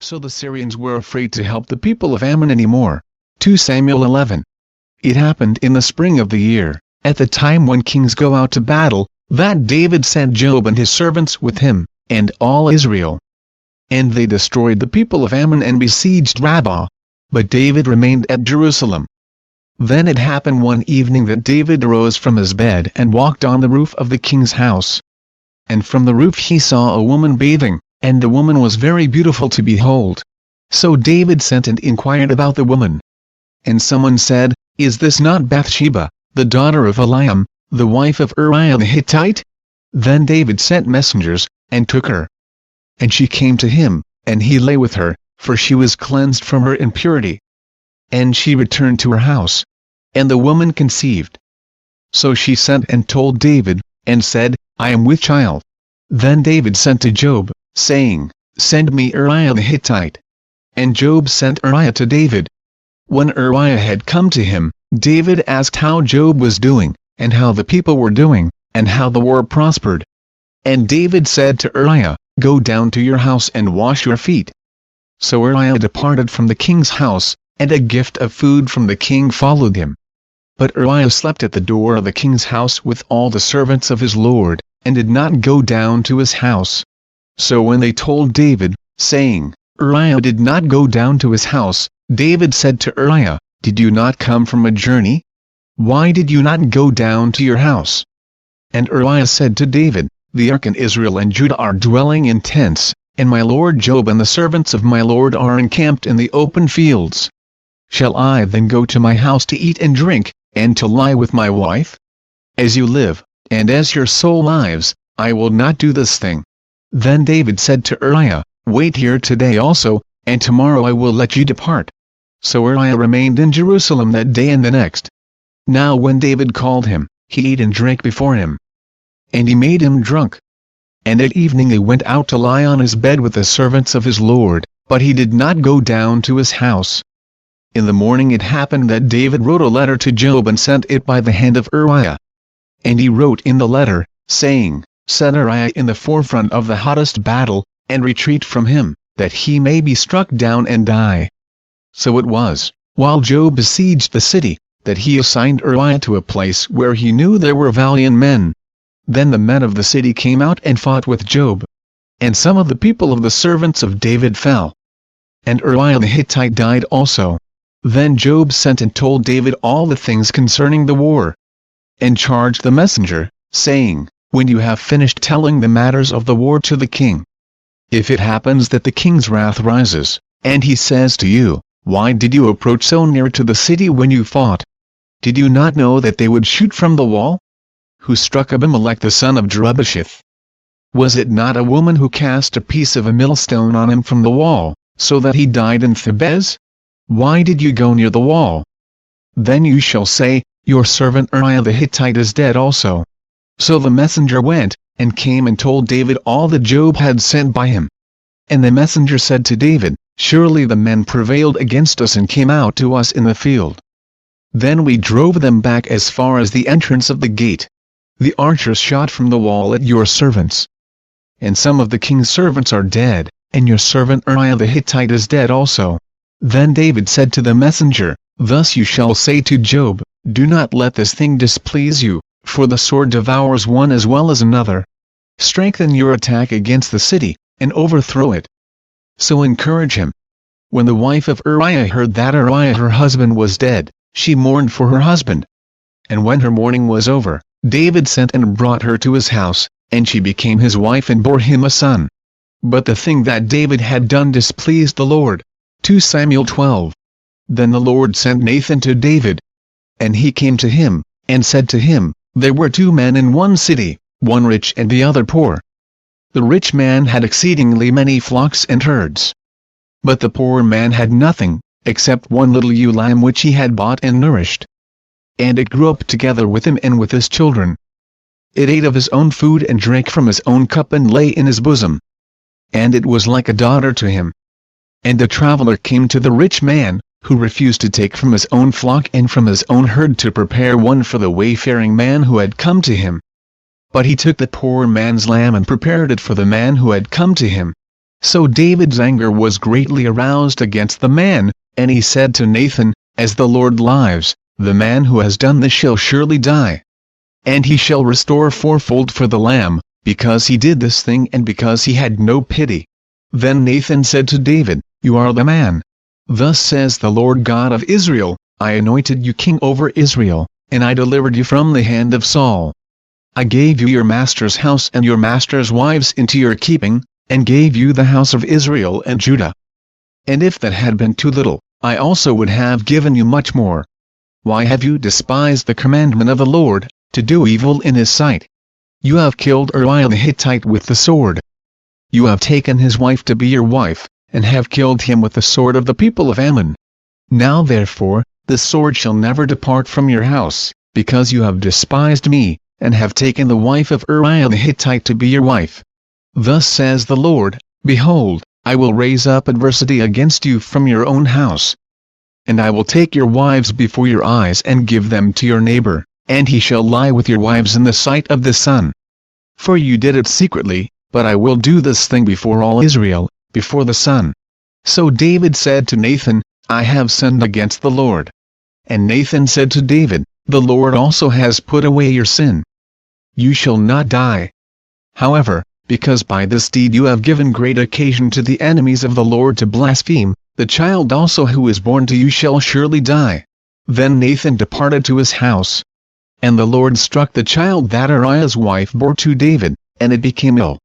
So the Syrians were afraid to help the people of Ammon anymore. 2 Samuel 11. It happened in the spring of the year, at the time when kings go out to battle, that David sent Joab and his servants with him, and all Israel. And they destroyed the people of Ammon and besieged Rabbah. But David remained at Jerusalem. Then it happened one evening that David arose from his bed and walked on the roof of the king's house. And from the roof he saw a woman bathing, and the woman was very beautiful to behold. So David sent and inquired about the woman. And someone said, "Is this not Bathsheba, the daughter of Eliam, the wife of Uriah the Hittite?" Then David sent messengers, and took her. And she came to him, and he lay with her, for she was cleansed from her impurity. And she returned to her house. And the woman conceived. So she sent and told David, and said, "I am with child." Then David sent to Joab, saying, "Send me Uriah the Hittite." And Joab sent Uriah to David. When Uriah had come to him, David asked how Joab was doing, and how the people were doing, and how the war prospered. And David said to Uriah, "Go down to your house and wash your feet." So Uriah departed from the king's house, and a gift of food from the king followed him. But Uriah slept at the door of the king's house with all the servants of his lord, and did not go down to his house. So when they told David, saying, "Uriah did not go down to his house," David said to Uriah, "Did you not come from a journey? Why did you not go down to your house?" And Uriah said to David, "The ark and Israel and Judah are dwelling in tents, and my lord Joab and the servants of my lord are encamped in the open fields. Shall I then go to my house to eat and drink, and to lie with my wife? As you live, and as your soul lives, I will not do this thing." Then David said to Uriah, "Wait here today also, and tomorrow I will let you depart." So Uriah remained in Jerusalem that day and the next. Now when David called him, he ate and drank before him. And he made him drunk. And at evening he went out to lie on his bed with the servants of his lord, but he did not go down to his house. In the morning it happened that David wrote a letter to Joab and sent it by the hand of Uriah. And he wrote in the letter, saying, "Set Uriah in the forefront of the hottest battle, and retreat from him, that he may be struck down and die." So it was, while Joab besieged the city, that he assigned Uriah to a place where he knew there were valiant men. Then the men of the city came out and fought with Joab. And some of the people of the servants of David fell. And Uriah the Hittite died also. Then Joab sent and told David all the things concerning the war. And charged the messenger, saying, "When you have finished telling the matters of the war to the king, if it happens that the king's wrath rises, and he says to you, 'Why did you approach so near to the city when you fought? Did you not know that they would shoot from the wall? Who struck Abimelech the son of Jerubbesheth? Was it not a woman who cast a piece of a millstone on him from the wall, so that he died in Thebez? Why did you go near the wall?' Then you shall say, 'Your servant Uriah the Hittite is dead also.'" So the messenger went, and came and told David all that Joab had sent by him. And the messenger said to David, "Surely the men prevailed against us and came out to us in the field. Then we drove them back as far as the entrance of the gate. The archers shot from the wall at your servants. And some of the king's servants are dead, and your servant Uriah the Hittite is dead also." Then David said to the messenger, "Thus you shall say to Joab, 'Do not let this thing displease you, for the sword devours one as well as another. Strengthen your attack against the city, and overthrow it. So encourage him.'" When the wife of Uriah heard that Uriah her husband was dead, she mourned for her husband. And when her mourning was over, David sent and brought her to his house, and she became his wife and bore him a son. But the thing that David had done displeased the Lord. 2 Samuel 12. Then the Lord sent Nathan to David. And he came to him, and said to him, "There were 2 men in one city, one rich and the other poor. The rich man had exceedingly many flocks and herds. But the poor man had nothing, except one little ewe lamb which he had bought and nourished. And it grew up together with him and with his children. It ate of his own food and drank from his own cup and lay in his bosom. And it was like a daughter to him. And the traveler came to the rich man, who refused to take from his own flock and from his own herd to prepare one for the wayfaring man who had come to him. But he took the poor man's lamb and prepared it for the man who had come to him. So David's anger was greatly aroused against the man, and he said to Nathan, As the Lord lives, the man who has done this shall surely die. And he shall restore fourfold for the lamb, because he did this thing and because he had no pity. Then Nathan said to David, You are the man. Thus says the Lord God of Israel, I anointed you king over Israel, and I delivered you from the hand of Saul. I gave you your master's house and your master's wives into your keeping, and gave you the house of Israel and Judah. And if that had been too little, I also would have given you much more. Why have you despised the commandment of the Lord, to do evil in his sight? You have killed Uriah the Hittite with the sword. You have taken his wife to be your wife, and have killed him with the sword of the people of Ammon. Now therefore, the sword shall never depart from your house, because you have despised me, and have taken the wife of Uriah the Hittite to be your wife. Thus says the Lord, Behold, I will raise up adversity against you from your own house. And I will take your wives before your eyes and give them to your neighbor, and he shall lie with your wives in the sight of the sun. For you did it secretly, but I will do this thing before all Israel, before the sun. So David said to Nathan, I have sinned against the Lord. And Nathan said to David, The Lord also has put away your sin. You shall not die. However, because by this deed you have given great occasion to the enemies of the Lord to blaspheme, the child also who is born to you shall surely die. Then Nathan departed to his house. And the Lord struck the child that Uriah's wife bore to David, and it became ill.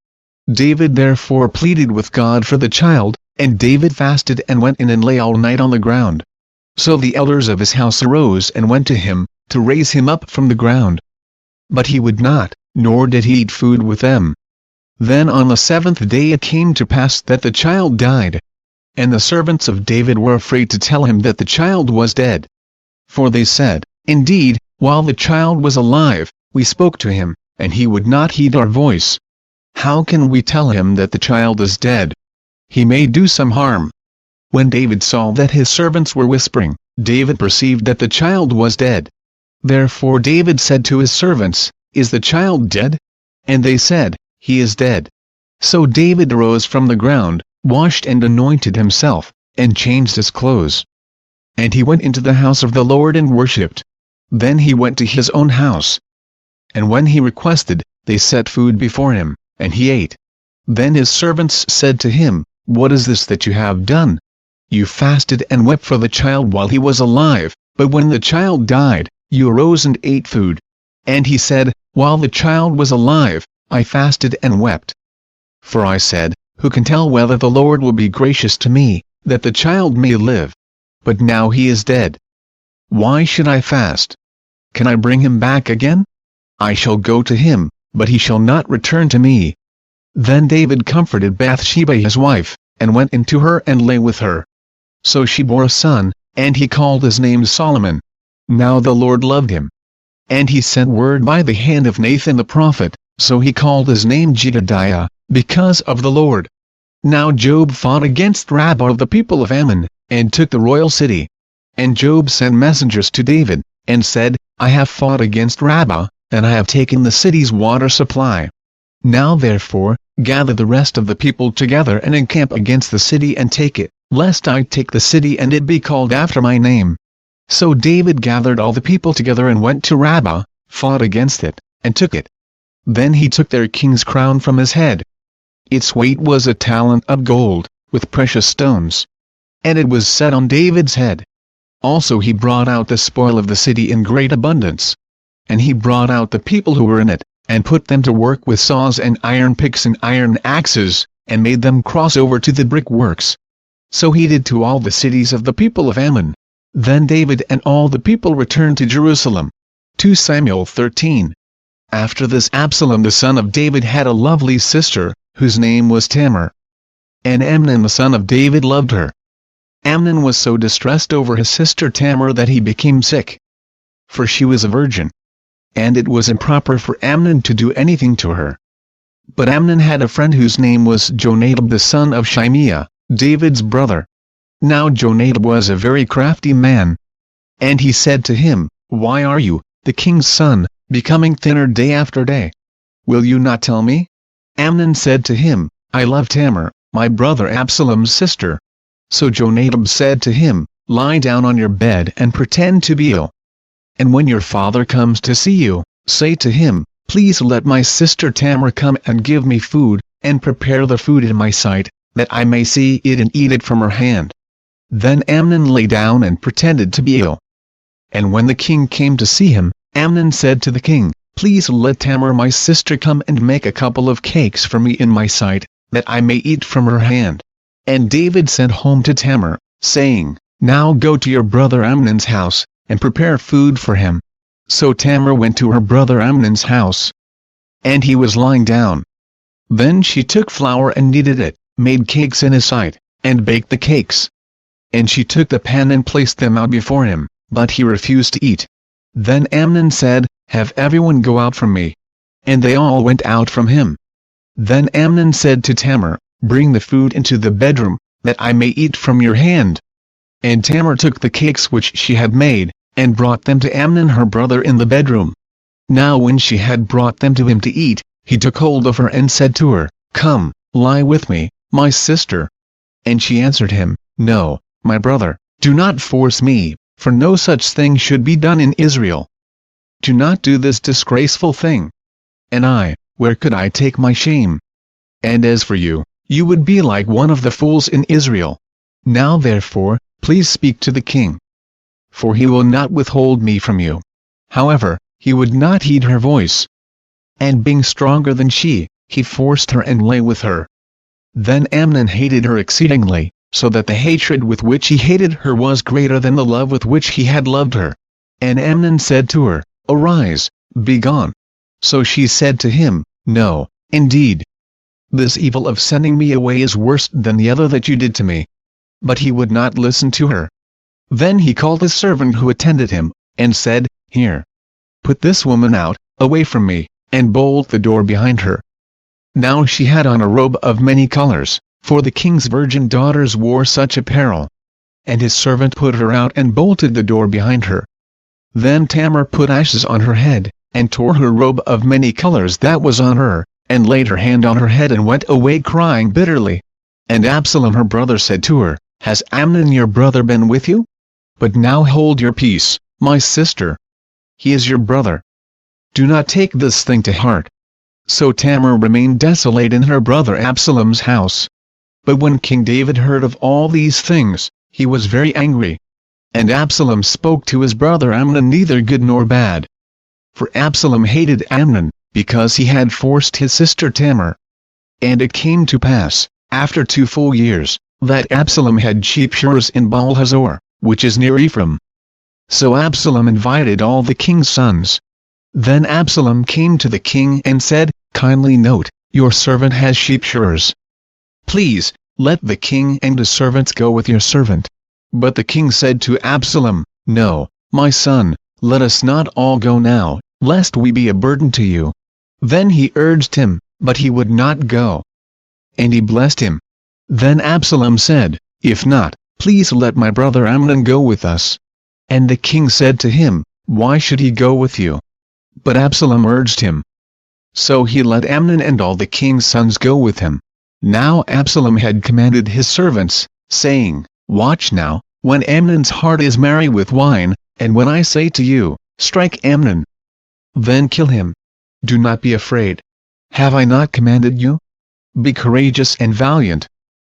David therefore pleaded with God for the child, and David fasted and went in and lay all night on the ground. So the elders of his house arose and went to him, to raise him up from the ground. But he would not, nor did he eat food with them. Then on the seventh day it came to pass that the child died. And the servants of David were afraid to tell him that the child was dead. For they said, Indeed, while the child was alive, we spoke to him, and he would not heed our voice. How can we tell him that the child is dead? He may do some harm. When David saw that his servants were whispering, David perceived that the child was dead. Therefore David said to his servants, Is the child dead? And they said, He is dead. So David arose from the ground, washed and anointed himself, and changed his clothes. And he went into the house of the Lord and worshipped. Then he went to his own house. And when he requested, they set food before him, and he ate. Then his servants said to him, What is this that you have done? You fasted and wept for the child while he was alive, but when the child died, you arose and ate food. And he said, While the child was alive, I fasted and wept. For I said, Who can tell whether the Lord will be gracious to me, that the child may live? But now he is dead. Why should I fast? Can I bring him back again? I shall go to him, but he shall not return to me. Then David comforted Bathsheba his wife, and went in to her and lay with her. So she bore a son, and he called his name Solomon. Now the Lord loved him. And he sent word by the hand of Nathan the prophet, so he called his name Jedediah, because of the Lord. Now Job fought against Rabbah of the people of Ammon, and took the royal city. And Job sent messengers to David, and said, I have fought against Rabbah, and I have taken the city's water supply. Now therefore, gather the rest of the people together and encamp against the city and take it, lest I take the city and it be called after my name. So David gathered all the people together and went to Rabbah, fought against it, and took it. Then he took their king's crown from his head. Its weight was a talent of gold, with precious stones. And it was set on David's head. Also he brought out the spoil of the city in great abundance. And he brought out the people who were in it, and put them to work with saws and iron picks and iron axes, and made them cross over to the brickworks. So he did to all the cities of the people of Ammon. Then David and all the people returned to Jerusalem. 2 Samuel 13. After this Absalom the son of David had a lovely sister, whose name was Tamar. And Amnon the son of David loved her. Amnon was so distressed over his sister Tamar that he became sick. For she was a virgin. And it was improper for Amnon to do anything to her. But Amnon had a friend whose name was Jonadab the son of Shimeah, David's brother. Now Jonadab was a very crafty man. And he said to him, Why are you, the king's son, becoming thinner day after day? Will you not tell me? Amnon said to him, I love Tamar, my brother Absalom's sister." So Jonadab said to him, "Lie down on your bed and pretend to be ill. And when your father comes to see you, say to him, 'Please let my sister Tamar come and give me food, and prepare the food in my sight, that I may see it and eat it from her hand.'" Then Amnon lay down and pretended to be ill. And when the king came to see him, Amnon said to the king, "Please let Tamar my sister come and make a couple of cakes for me in my sight, that I may eat from her hand." And David sent home to Tamar, saying, "Now go to your brother Amnon's house, and prepare food for him." So Tamar went to her brother Amnon's house, and he was lying down. Then she took flour and kneaded it, made cakes in his sight, and baked the cakes. And she took the pan and placed them out before him, but he refused to eat. Then Amnon said, "Have everyone go out from me." And they all went out from him. Then Amnon said to Tamar, "Bring the food into the bedroom, that I may eat from your hand." And Tamar took the cakes which she had made, and brought them to Amnon her brother in the bedroom. Now when she had brought them to him to eat, he took hold of her and said to her, "Come, lie with me, my sister." And she answered him, "No, my brother, do not force me, for no such thing should be done in Israel. Do not do this disgraceful thing. And I, where could I take my shame? And as for you, you would be like one of the fools in Israel. Now therefore, please speak to the king. For he will not withhold me from you." However, he would not heed her voice. And being stronger than she, he forced her and lay with her. Then Amnon hated her exceedingly, so that the hatred with which he hated her was greater than the love with which he had loved her. And Amnon said to her, "Arise, be gone." So she said to him, "No, indeed. This evil of sending me away is worse than the other that you did to me." But he would not listen to her. Then he called his servant who attended him, and said, "Here, put this woman out, away from me, and bolt the door behind her." Now she had on a robe of many colors, for the king's virgin daughters wore such apparel. And his servant put her out and bolted the door behind her. Then Tamar put ashes on her head, and tore her robe of many colors that was on her, and laid her hand on her head and went away crying bitterly. And Absalom her brother said to her, "Has Amnon your brother been with you? But now hold your peace, my sister. He is your brother. Do not take this thing to heart." So Tamar remained desolate in her brother Absalom's house. But when King David heard of all these things, he was very angry. And Absalom spoke to his brother Amnon neither good nor bad. For Absalom hated Amnon, because he had forced his sister Tamar. And it came to pass, after 2 full years, that Absalom had sheep shearers in Baal-hazor, which is near Ephraim. So Absalom invited all the king's sons. Then Absalom came to the king and said, "Kindly note, your servant has sheep shearers. Please, let the king and his servants go with your servant." But the king said to Absalom, "No, my son, let us not all go now, lest we be a burden to you." Then he urged him, but he would not go. And he blessed him. Then Absalom said, "If not, please let my brother Amnon go with us." And the king said to him, "Why should he go with you?" But Absalom urged him. So he let Amnon and all the king's sons go with him. Now Absalom had commanded his servants, saying, "Watch now, when Amnon's heart is merry with wine, and when I say to you, 'Strike Amnon,' then kill him. Do not be afraid. Have I not commanded you? Be courageous and valiant."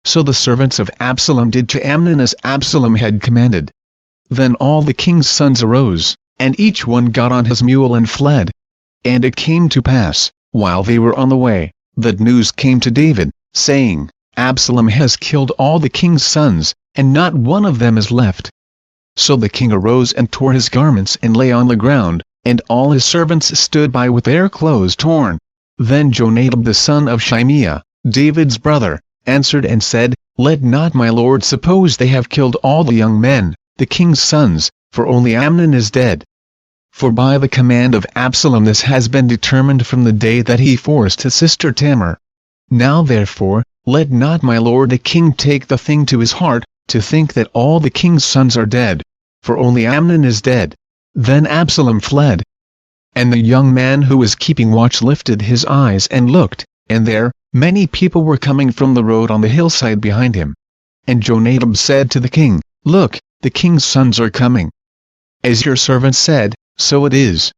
So the servants of Absalom did to Amnon as Absalom had commanded. Then all the king's sons arose, and each one got on his mule and fled. And it came to pass, while they were on the way, that news came to David, saying, "Absalom has killed all the king's sons, and not one of them is left." So the king arose and tore his garments and lay on the ground, and all his servants stood by with their clothes torn. Then Jonadab the son of Shimeah, David's brother, answered and said, "Let not my lord suppose they have killed all the young men, the king's sons, for only Amnon is dead. For by the command of Absalom this has been determined from the day that he forced his sister Tamar. Now therefore, let not my lord the king take the thing to his heart, to think that all the king's sons are dead, for only Amnon is dead." Then Absalom fled. And the young man who was keeping watch lifted his eyes and looked, and there, Many people were coming from the road on the hillside behind him. And Jonadab said to the king, "Look, the king's sons are coming. As your servant said, so it is."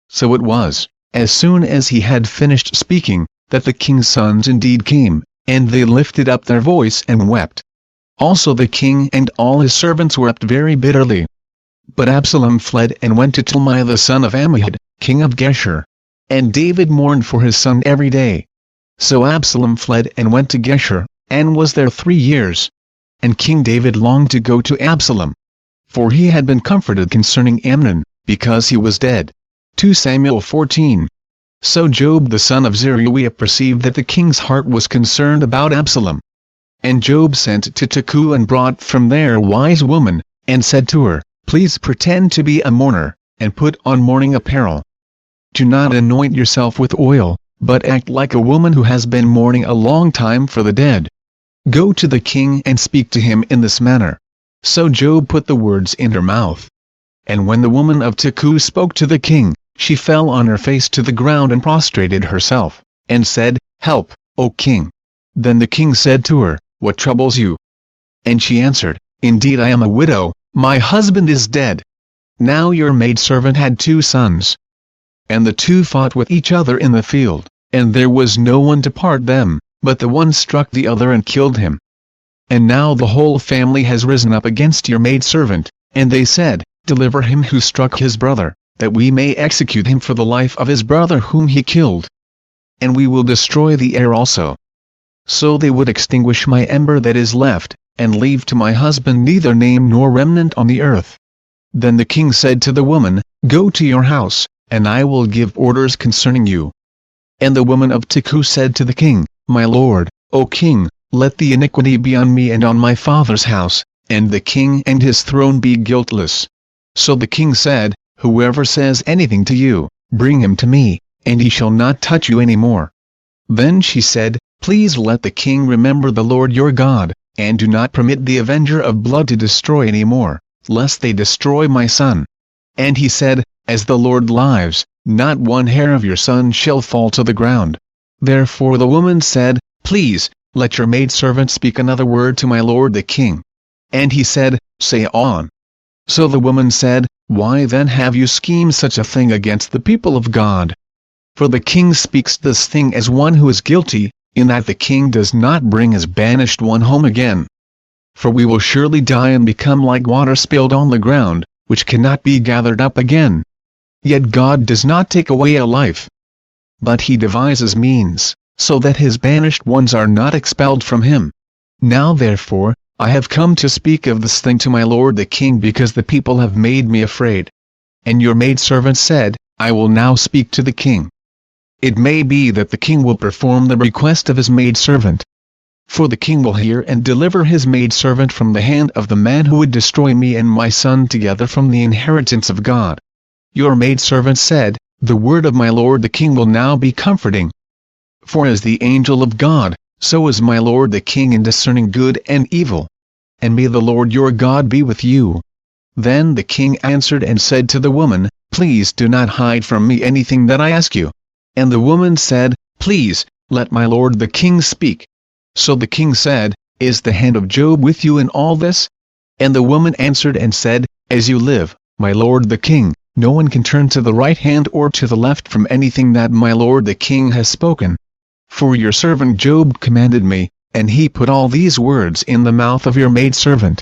So it was, as soon as he had finished speaking, that the king's sons indeed came, and they lifted up their voice and wept. Also the king and all his servants wept very bitterly. But Absalom fled and went to Talmai the son of Ammihud, king of Geshur. And David mourned for his son every day. So Absalom fled and went to Geshur, and was there 3 years. And King David longed to go to Absalom, for he had been comforted concerning Amnon, because he was dead. 2 Samuel 14. So Job the son of Zeruiah perceived that the king's heart was concerned about Absalom. And Job sent to Tekoa and brought from there a wise woman, and said to her, "Please pretend to be a mourner, and put on mourning apparel. Do not anoint yourself with oil, but act like a woman who has been mourning a long time for the dead. Go to the king and speak to him in this manner." So Job put the words in her mouth. And when the woman of Tekoa spoke to the king, she fell on her face to the ground and prostrated herself, and said, "Help, O king." Then the king said to her, "What troubles you?" And she answered, "Indeed I am a widow, my husband is dead. Now your maidservant had 2 sons. And the 2 fought with each other in the field, and there was no one to part them, but the one struck the other and killed him. And now the whole family has risen up against your maidservant, and they said, 'Deliver him who struck his brother, that we may execute him for the life of his brother whom he killed. And we will destroy the heir also.' So they would extinguish my ember that is left, and leave to my husband neither name nor remnant on the earth." Then the king said to the woman, "Go to your house, and I will give orders concerning you." And the woman of Tekoa said to the king, "My lord, O king, let the iniquity be on me and on my father's house, and the king and his throne be guiltless." So the king said, "Whoever says anything to you, bring him to me, and he shall not touch you any more." Then she said, "Please let the king remember the Lord your God, and do not permit the avenger of blood to destroy any more, lest they destroy my son." And he said, "As the Lord lives, not one hair of your son shall fall to the ground." Therefore the woman said, "Please, let your maidservant speak another word to my lord the king." And he said, "Say on." So the woman said, "Why then have you schemed such a thing against the people of God? For the king speaks this thing as one who is guilty, in that the king does not bring his banished one home again. For we will surely die and become like water spilled on the ground, which cannot be gathered up again. Yet God does not take away a life, but he devises means, so that his banished ones are not expelled from him. Now therefore, I have come to speak of this thing to my lord the king because the people have made me afraid." And your maidservant said, "I will now speak to the king. It may be that the king will perform the request of his maidservant. For the king will hear and deliver his maidservant from the hand of the man who would destroy me and my son together from the inheritance of God." Your maidservant said, "The word of my lord the king will now be comforting. For as the angel of God, so is my lord the king in discerning good and evil. And may the Lord your God be with you." Then the king answered and said to the woman, "Please do not hide from me anything that I ask you." And the woman said, "Please, let my lord the king speak." So the king said, "Is the hand of Job with you in all this?" And the woman answered and said, "As you live, my lord the king, no one can turn to the right hand or to the left from anything that my lord the king has spoken. For your servant Job commanded me, and he put all these words in the mouth of your maidservant.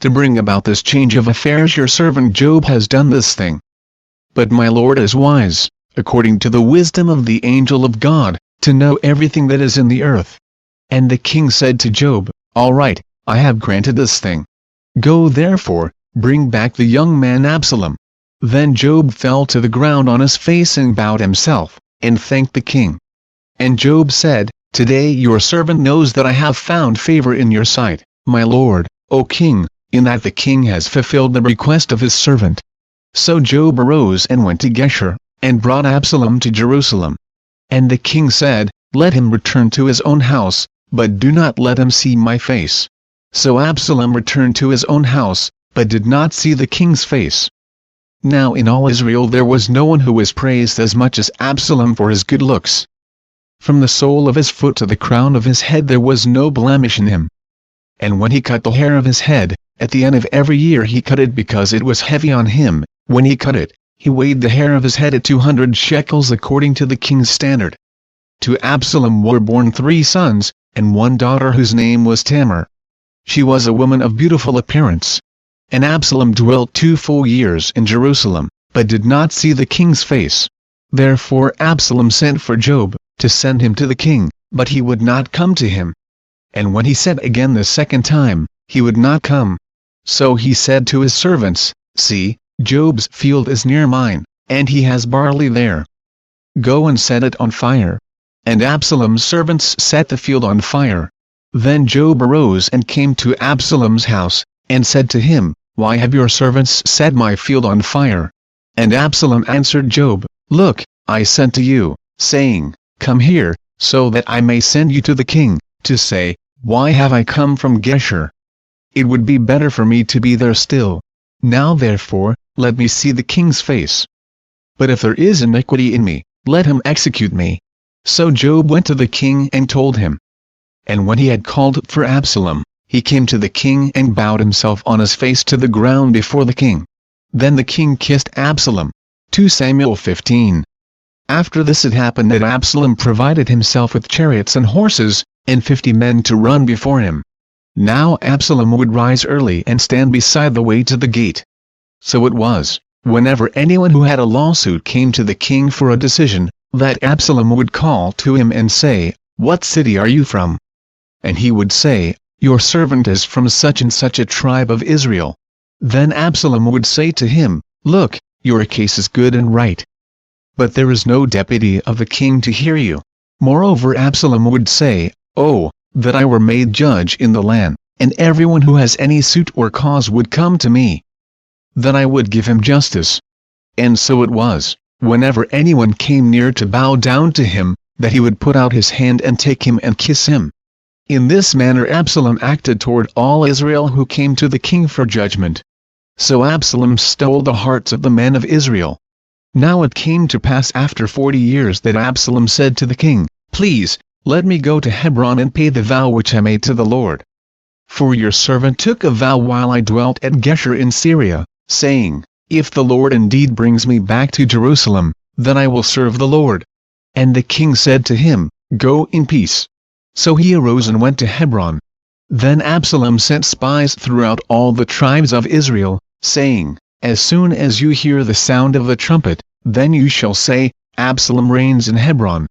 To bring about this change of affairs your servant Job has done this thing. But my lord is wise, according to the wisdom of the angel of God, to know everything that is in the earth." And the king said to Job, "All right, I have granted this thing. Go therefore, bring back the young man Absalom." Then Job fell to the ground on his face and bowed himself, and thanked the king. And Job said, "Today your servant knows that I have found favor in your sight, my lord, O king, in that the king has fulfilled the request of his servant." So Job arose and went to Geshur, and brought Absalom to Jerusalem. And the king said, "Let him return to his own house, but do not let him see my face." So Absalom returned to his own house, but did not see the king's face. Now in all Israel there was no one who was praised as much as Absalom for his good looks. From the sole of his foot to the crown of his head there was no blemish in him. And when he cut the hair of his head, at the end of every year he cut it because it was heavy on him. When he cut it, he weighed the hair of his head at 200 shekels according to the king's standard. To Absalom were born 3 sons, and 1 daughter whose name was Tamar. She was a woman of beautiful appearance. And Absalom dwelt 2 full years in Jerusalem, but did not see the king's face. Therefore Absalom sent for Joab, to send him to the king, but he would not come to him. And when he sent again the second time, he would not come. So he said to his servants, See, Joab's field is near mine, and he has barley there. Go and set it on fire. And Absalom's servants set the field on fire. Then Joab arose and came to Absalom's house, and said to him, Why have your servants set my field on fire? And Absalom answered Joab, Look, I sent to you, saying, Come here, so that I may send you to the king, to say, Why have I come from Geshur? It would be better for me to be there still. Now therefore, let me see the king's face. But if there is iniquity in me, let him execute me. So Joab went to the king and told him. And when he had called for Absalom, he came to the king and bowed himself on his face to the ground before the king. Then the king kissed Absalom. 2 Samuel 15. After this it happened that Absalom provided himself with chariots and horses, and 50 men to run before him. Now Absalom would rise early and stand beside the way to the gate. So it was, whenever anyone who had a lawsuit came to the king for a decision, that Absalom would call to him and say, What city are you from? And he would say, Your servant is from such and such a tribe of Israel. Then Absalom would say to him, Look, your case is good and right. But there is no deputy of the king to hear you. Moreover Absalom would say, Oh, that I were made judge in the land, and everyone who has any suit or cause would come to me. Then I would give him justice. And so it was, whenever anyone came near to bow down to him, that he would put out his hand and take him and kiss him. In this manner Absalom acted toward all Israel who came to the king for judgment. So Absalom stole the hearts of the men of Israel. Now it came to pass after 40 years that Absalom said to the king, Please, let me go to Hebron and pay the vow which I made to the Lord. For your servant took a vow while I dwelt at Geshur in Syria, saying, If the Lord indeed brings me back to Jerusalem, then I will serve the Lord. And the king said to him, Go in peace. So he arose and went to Hebron. Then Absalom sent spies throughout all the tribes of Israel, saying, As soon as you hear the sound of the trumpet, then you shall say, Absalom reigns in Hebron.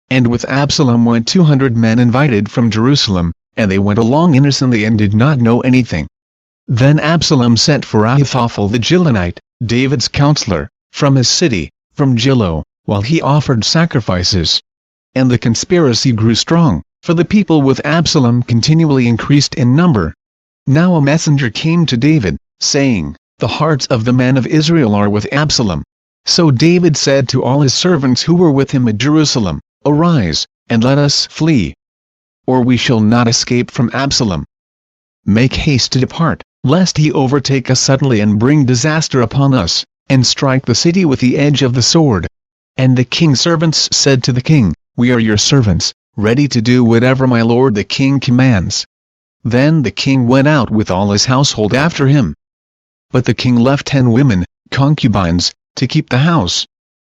And with Absalom went 200 men invited from Jerusalem, and they went along innocently and did not know anything. Then Absalom sent for Ahithophel the Gilonite, David's counselor, from his city, from Gilo, while he offered sacrifices. And the conspiracy grew strong, for the people with Absalom continually increased in number. Now a messenger came to David, saying, The hearts of the men of Israel are with Absalom. So David said to all his servants who were with him at Jerusalem, Arise, and let us flee. Or we shall not escape from Absalom. Make haste to depart, lest he overtake us suddenly and bring disaster upon us, and strike the city with the edge of the sword. And the king's servants said to the king, We are your servants, ready to do whatever my lord the king commands. Then the king went out with all his household after him. But the king left 10 women, concubines, to keep the house.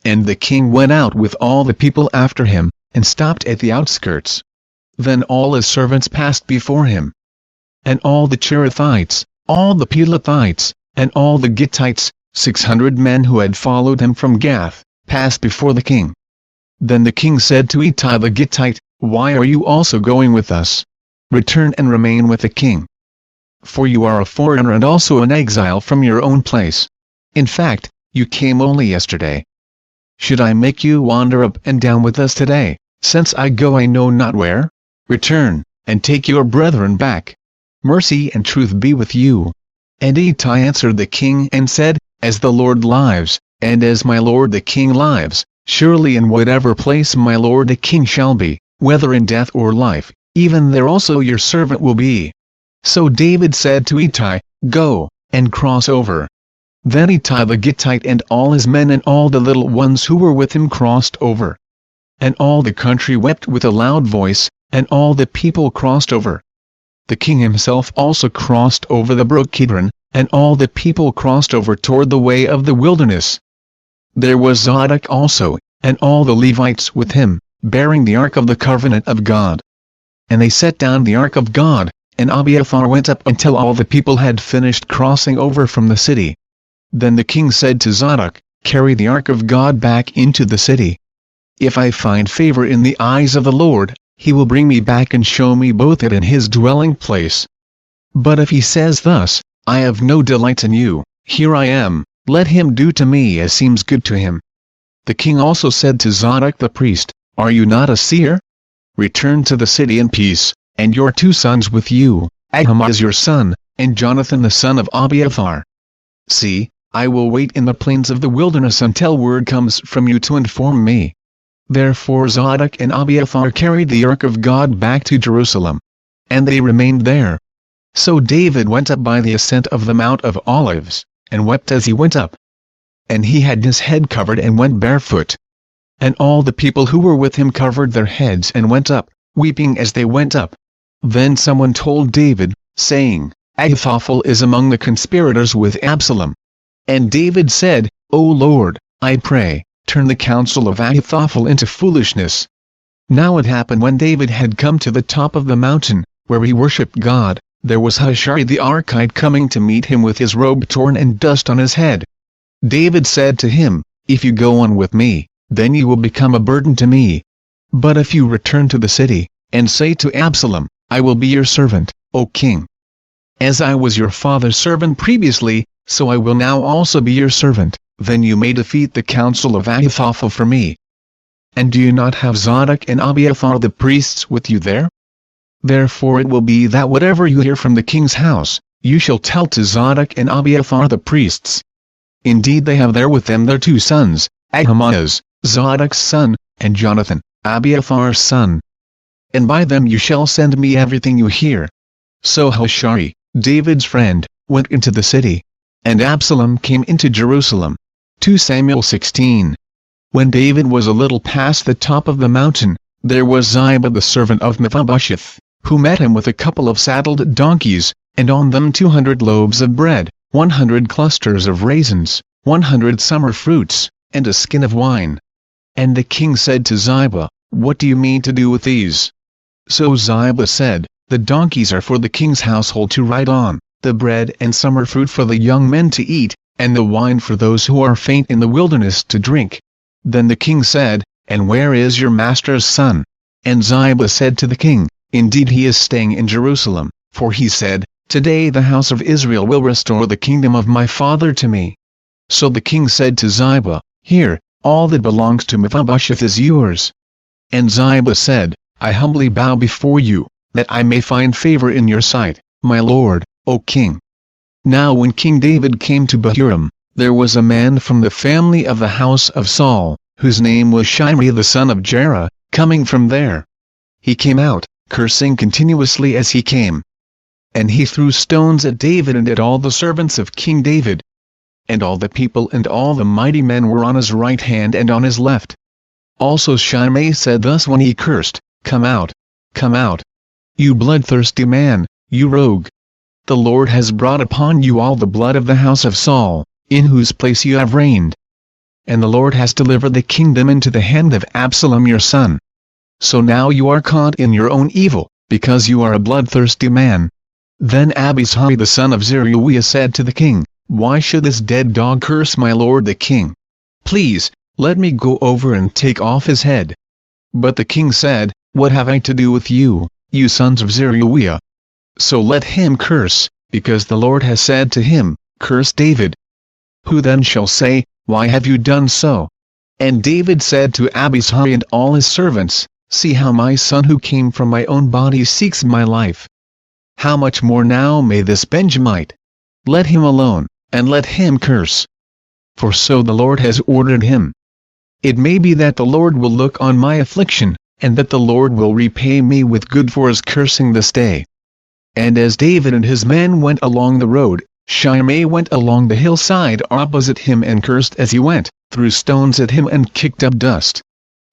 And the king went out with all the people after him, and stopped at the outskirts. Then all his servants passed before him. And all the Cherethites, all the Pelethites, and all the Gittites, 600 men who had followed him from Gath, passed before the king. Then the king said to Ittai the Gittite, Why are you also going with us? Return and remain with the king. For you are a foreigner and also an exile from your own place. In fact, you came only yesterday. Should I make you wander up and down with us today, since I go I know not where? Return, and take your brethren back. Mercy and truth be with you. And Ittai answered the king and said, As the Lord lives, and as my lord the king lives, surely in whatever place my lord the king shall be, whether in death or life, even there also your servant will be. So David said to Ittai, Go, and cross over. Then Ittai the Gittite and all his men and all the little ones who were with him crossed over. and all the country wept with a loud voice, and all the people crossed over. The king himself also crossed over the brook Kidron, and all the people crossed over toward the way of the wilderness. There was Zadok also, and all the Levites with him, bearing the ark of the covenant of God. And they set down the ark of God, and Abiathar went up until all the people had finished crossing over from the city. Then the king said to Zadok, "Carry the ark of God back into the city. If I find favor in the eyes of the Lord, he will bring me back and show me both it and his dwelling place. But if he says thus, I have no delight in you, here I am, let him do to me as seems good to him." The king also said to Zadok the priest, "Are you not a seer? Return to the city in peace, and your 2 sons with you, Ahimaaz your son, and Jonathan the son of Abiathar. See, I will wait in the plains of the wilderness until word comes from you to inform me." Therefore Zadok and Abiathar carried the ark of God back to Jerusalem. And they remained there. So David went up by the ascent of the Mount of Olives, and wept as he went up. And he had his head covered and went barefoot. And all the people who were with him covered their heads and went up, weeping as they went up. Then someone told David, saying, "Ahithophel is among the conspirators with Absalom." And David said, "O Lord, I pray, turn the counsel of Ahithophel into foolishness." Now it happened when David had come to the top of the mountain, where he worshipped God, there was Hushai the Archite coming to meet him with his robe torn and dust on his head. David said to him, "If you go on with me, then you will become a burden to me. But if you return to the city, and say to Absalom, I will be your servant, O king. As I was your father's servant previously, so I will now also be your servant, then you may defeat the counsel of Ahithophel for me. And do you not have Zadok and Abiathar the priests with you there? Therefore it will be that whatever you hear from the king's house, you shall tell to Zadok and Abiathar the priests. Indeed they have there with them their 2 sons, Ahimaaz, Zadok's son, and Jonathan, Abiathar's son. And by them you shall send me everything you hear." So Hushai, David's friend, went into the city. And Absalom came into Jerusalem. 2 Samuel 16. When David was a little past the top of the mountain, there was Ziba the servant of Mephibosheth, who met him with a couple of saddled donkeys, and on them 200 loaves of bread, 100 clusters of raisins, 100 summer fruits, and a skin of wine. And the king said to Ziba, "What do you mean to do with these?" So Ziba said, "The donkeys are for the king's household to ride on, the bread and summer fruit for the young men to eat, and the wine for those who are faint in the wilderness to drink." Then the king said, "And where is your master's son?" And Ziba said to the king, "Indeed he is staying in Jerusalem, for he said, Today the house of Israel will restore the kingdom of my father to me." So the king said to Ziba, "Here, all that belongs to Mephibosheth is yours." And Ziba said, "I humbly bow before you, that I may find favor in your sight, my lord, O king." Now when King David came to Bahurim, there was a man from the family of the house of Saul, whose name was Shimei the son of Jerah, coming from there. He came out, cursing continuously as he came. And he threw stones at David and at all the servants of King David. And all the people and all the mighty men were on his right hand and on his left. Also Shimei said thus when he cursed, come out, you bloodthirsty man, you rogue. The Lord has brought upon you all the blood of the house of Saul, in whose place you have reigned. And the Lord has delivered the kingdom into the hand of Absalom your son. So now you are caught in your own evil, because you are a bloodthirsty man." Then Abishai the son of Zeruiah said to the king, "Why should this dead dog curse my lord the king? Please, let me go over and take off his head." But the king said, "What have I to do with you, you sons of Zeruiah? So let him curse, because the Lord has said to him, Curse David. Who then shall say, Why have you done so?" And David said to Abishai and all his servants, "See how my son who came from my own body seeks my life. How much more now may this Benjamite? Let him alone, and let him curse. For so the Lord has ordered him. It may be that the Lord will look on my affliction, and that the Lord will repay me with good for his cursing this day." And as David and his men went along the road, Shimei went along the hillside opposite him and cursed as he went, threw stones at him and kicked up dust.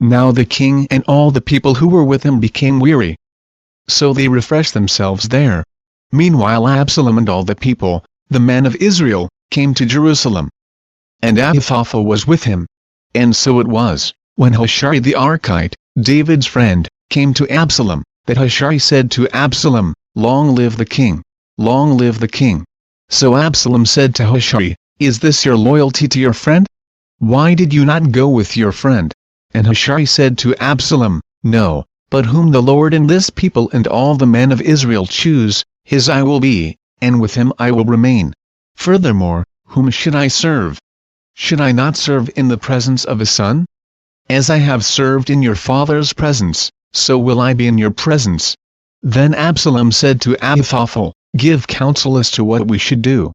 Now the king and all the people who were with him became weary. So they refreshed themselves there. Meanwhile Absalom and all the people, the men of Israel, came to Jerusalem. And Ahithophel was with him. And so it was, when Hushai the Archite, David's friend, came to Absalom, that Hushai said to Absalom, "Long live the king! Long live the king!" So Absalom said to Hushai, "Is this your loyalty to your friend? Why did you not go with your friend?" And Hushai said to Absalom, "No, but whom the Lord and this people and all the men of Israel choose, his I will be, and with him I will remain. Furthermore, whom should I serve? Should I not serve in the presence of his son? As I have served in your father's presence, so will I be in your presence." Then Absalom said to Ahithophel, "Give counsel as to what we should do."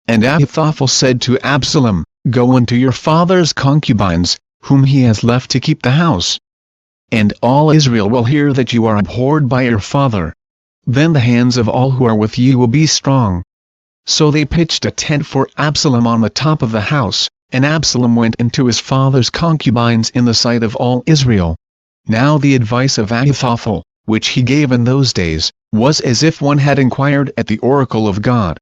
And Ahithophel said to Absalom, "Go unto your father's concubines, whom he has left to keep the house. And all Israel will hear that you are abhorred by your father. Then the hands of all who are with you will be strong." So they pitched a tent for Absalom on the top of the house, and Absalom went into his father's concubines in the sight of all Israel. Now the advice of Ahithophel, which he gave in those days, was as if one had inquired at the oracle of God.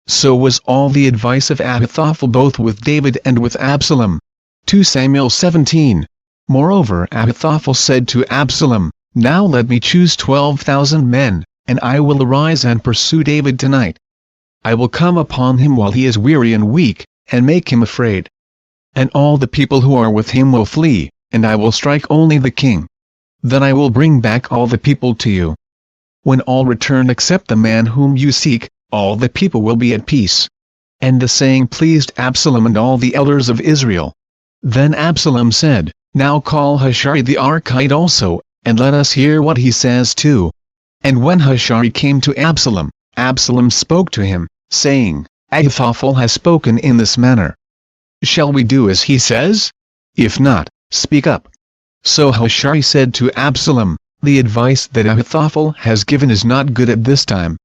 So was all the advice of Ahithophel both with David and with Absalom. 2 Samuel 17. Moreover Ahithophel said to Absalom, "Now let me choose 12,000 men, and I will arise and pursue David tonight. I will come upon him while he is weary and weak, and make him afraid. And all the people who are with him will flee, and I will strike only the king. Then I will bring back all the people to you. When all return except the man whom you seek, all the people will be at peace." And the saying pleased Absalom and all the elders of Israel. Then Absalom said, "Now call Hushai the Archite also, and let us hear what he says too." And when Hushai came to Absalom, Absalom spoke to him, saying, "Ahithophel has spoken in this manner. Shall we do as he says? If not, speak up." So Hushai said to Absalom, "The advice that Ahithophel has given is not good at this time.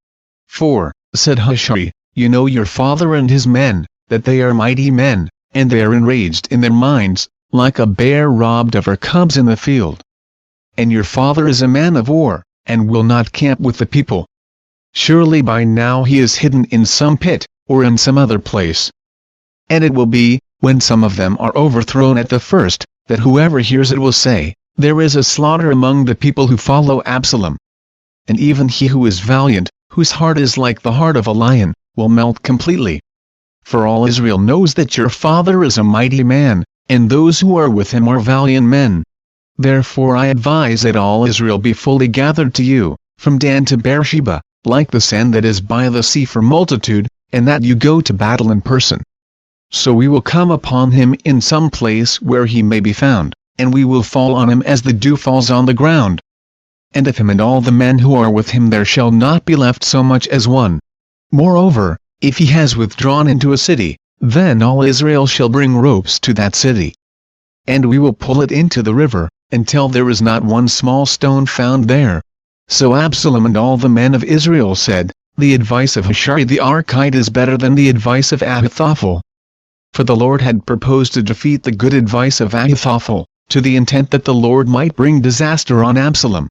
For," said Hushai, "you know your father and his men, that they are mighty men, and they are enraged in their minds, like a bear robbed of her cubs in the field. And your father is a man of war, and will not camp with the people. Surely by now he is hidden in some pit, or in some other place. And it will be, when some of them are overthrown at the first, that whoever hears it will say, 'There is a slaughter among the people who follow Absalom.' And even he who is valiant, whose heart is like the heart of a lion, will melt completely. For all Israel knows that your father is a mighty man, and those who are with him are valiant men. Therefore I advise that all Israel be fully gathered to you, from Dan to Beersheba, like the sand that is by the sea for multitude, and that you go to battle in person. So we will come upon him in some place where he may be found, and we will fall on him as the dew falls on the ground. And of him and all the men who are with him there shall not be left so much as one. Moreover, if he has withdrawn into a city, then all Israel shall bring ropes to that city. And we will pull it into the river, until there is not one small stone found there." So Absalom and all the men of Israel said, "The advice of Hushai the Archite is better than the advice of Ahithophel." For the Lord had proposed to defeat the good advice of Ahithophel, to the intent that the Lord might bring disaster on Absalom.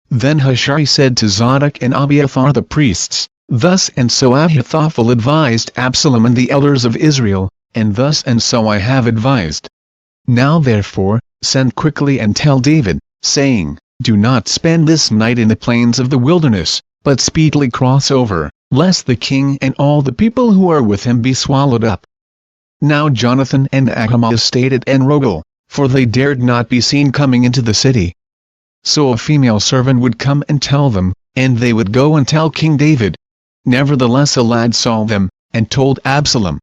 Then Hushai said to Zadok and Abiathar the priests, "Thus and so Ahithophel advised Absalom and the elders of Israel, and thus and so I have advised. Now therefore, send quickly and tell David, saying, 'Do not spend this night in the plains of the wilderness, but speedily cross over, lest the king and all the people who are with him be swallowed up.'" Now Jonathan and Ahimaaz stayed at En-Rogel, for they dared not be seen coming into the city. So a female servant would come and tell them, and they would go and tell King David. Nevertheless a lad saw them, and told Absalom.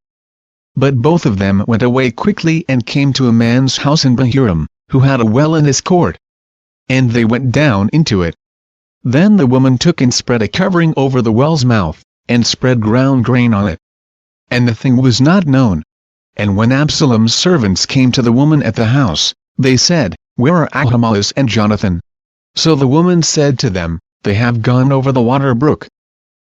But both of them went away quickly and came to a man's house in Bahurim, who had a well in his court. And they went down into it. Then the woman took and spread a covering over the well's mouth, and spread ground grain on it. And the thing was not known. And when Absalom's servants came to the woman at the house, they said, "Where are Ahimaaz and Jonathan?" So the woman said to them, "They have gone over the water brook."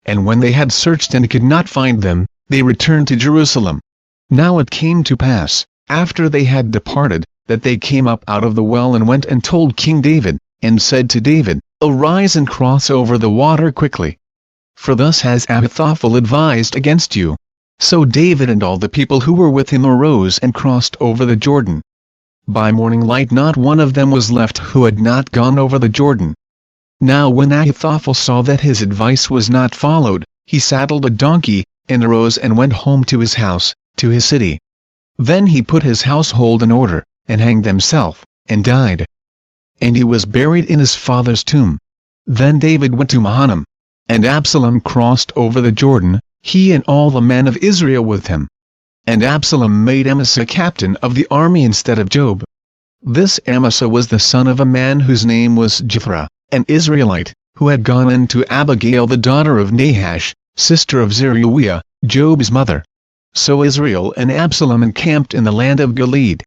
And when they had searched and could not find them, they returned to Jerusalem. Now it came to pass, after they had departed, that they came up out of the well and went and told King David, and said to David, "Arise and cross over the water quickly. For thus has Ahithophel advised against you." So David and all the people who were with him arose and crossed over the Jordan. By morning light not one of them was left who had not gone over the Jordan. Now when Ahithophel saw that his advice was not followed, he saddled a donkey, and arose and went home to his house, to his city. Then he put his household in order, and hanged himself, and died. And he was buried in his father's tomb. Then David went to Mahanaim. And Absalom crossed over the Jordan, he and all the men of Israel with him. And Absalom made Amasa captain of the army instead of Joab. This Amasa was the son of a man whose name was Jithra, an Israelite, who had gone in to Abigail the daughter of Nahash, sister of Zeruiah, Joab's mother. So Israel and Absalom encamped in the land of Gilead.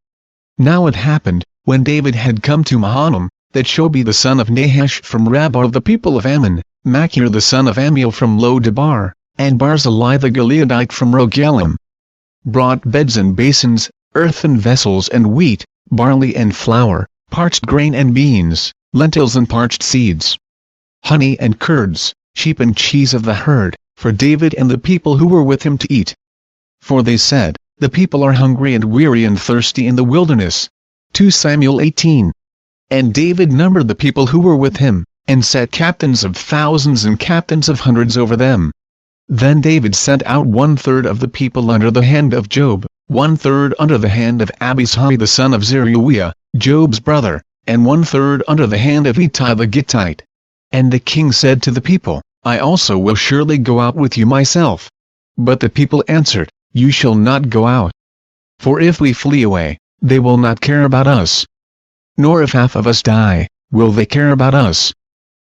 Now it happened, when David had come to Mahanaim, that Shobi the son of Nahash from Rabbah of the people of Ammon, Machir the son of Ammiel from Lo-debar, and Barzillai the Gileadite from Rogelim, brought beds and basins, earthen vessels and wheat, barley and flour, parched grain and beans, lentils and parched seeds, honey and curds, sheep and cheese of the herd, for David and the people who were with him to eat. For they said, "The people are hungry and weary and thirsty in the wilderness." 2 Samuel 18. And David numbered the people who were with him, and set captains of thousands and captains of hundreds over them. Then David sent out 1/3 of the people under the hand of Joab, 1/3 under the hand of Abishai the son of Zeruiah, Joab's brother, and 1/3 under the hand of Ittai the Gittite. And the king said to the people, "I also will surely go out with you myself." But the people answered, "You shall not go out. For if we flee away, they will not care about us. Nor if half of us die, will they care about us.